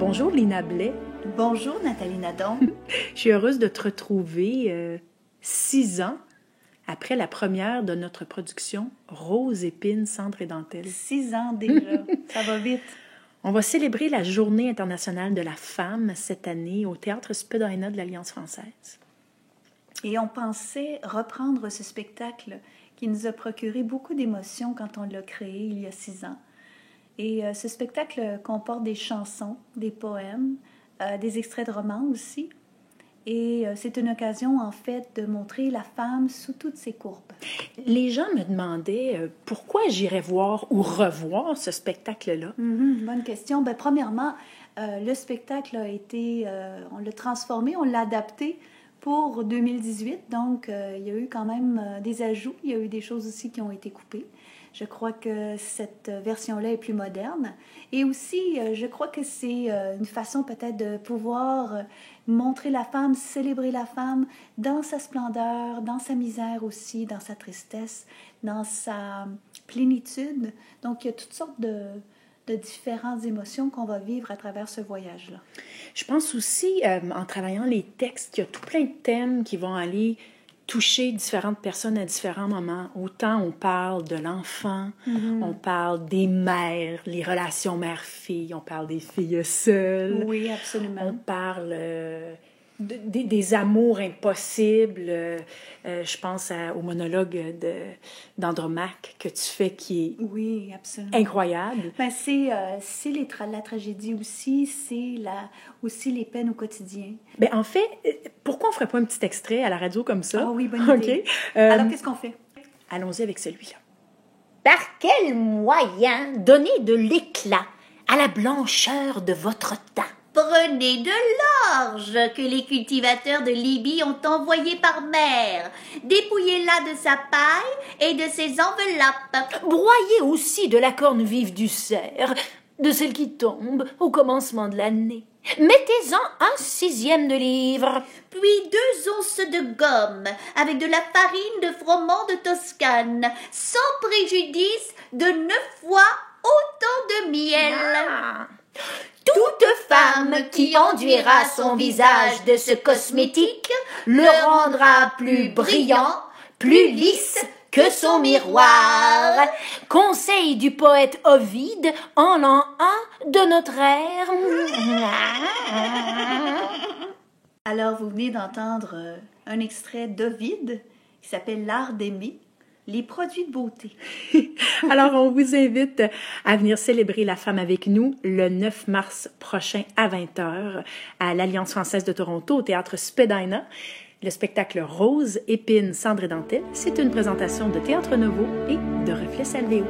Bonjour Lina Blais. Bonjour Nathalie Nadon. Je suis heureuse de te retrouver 6 ans après la première de notre production Rose, épines, cendre et dentelle. 6 ans déjà, ça va vite. On va célébrer la Journée internationale de la femme cette année au Théâtre Spadina de l'Alliance française. Et on pensait reprendre ce spectacle qui nous a procuré beaucoup d'émotions quand on l'a créé il y a 6 ans. Et ce spectacle comporte des chansons, des poèmes, des extraits de romans aussi. Et c'est une occasion, en fait, de montrer la femme sous toutes ses courbes. Les gens me demandaient pourquoi j'irais voir ou revoir ce spectacle-là. Bonne question. Bien, premièrement, le spectacle a été... on l'a transformé, on l'a adapté pour 2018. Donc, il y a eu quand même des ajouts. Il y a eu des choses aussi qui ont été coupées. Je crois que cette version-là est plus moderne. Et aussi, je crois que c'est une façon peut-être de pouvoir montrer la femme, célébrer la femme dans sa splendeur, dans sa misère aussi, dans sa tristesse, dans sa plénitude. Donc, il y a toutes sortes de différentes émotions qu'on va vivre à travers ce voyage-là. Je pense aussi, en travaillant les textes, qu'il y a tout plein de thèmes qui vont aller toucher différentes personnes à différents moments. Autant on parle de l'enfant, on parle des mères, les relations mère-fille, on parle des filles seules. Oui, absolument. On parle des amours impossibles. Je pense au monologue d'Andromaque que tu fais qui est oui, absolument. incroyable. Ben, c'est la tragédie aussi, c'est aussi les peines au quotidien. Ben, en fait, pourquoi on ne ferait pas un petit extrait à la radio comme ça? Ah oui, bonne idée. Alors, qu'est-ce qu'on fait? Allons-y avec celui-là. Par quel moyen donner de l'éclat à la blancheur de votre teint? Prenez de l'orge que les cultivateurs de Libye ont envoyé par mer. Dépouillez-la de sa paille et de ses enveloppes. Broyez aussi de la corne vive du cerf, de celle qui tombe au commencement de l'année. Mettez-en 1/6 de livre. Puis 2 onces de gomme avec de la farine de froment de Toscane, sans préjudice de 9 fois autant de miel. Toute femme qui enduira son visage de ce cosmétique le rendra plus brillant, plus lisse que son miroir. Conseil du poète Ovide en l'an 1 de notre ère. Alors, vous venez d'entendre un extrait d'Ovide qui s'appelle « L'art d'aimer ». Les produits de beauté. Alors, on vous invite à venir célébrer la femme avec nous le 9 mars prochain à 20h à l'Alliance française de Toronto au Théâtre Spadina. Le spectacle Rose, épines, cendre et dentelle, c'est une présentation de Théâtre Nouveau et de Reflets Salvéo.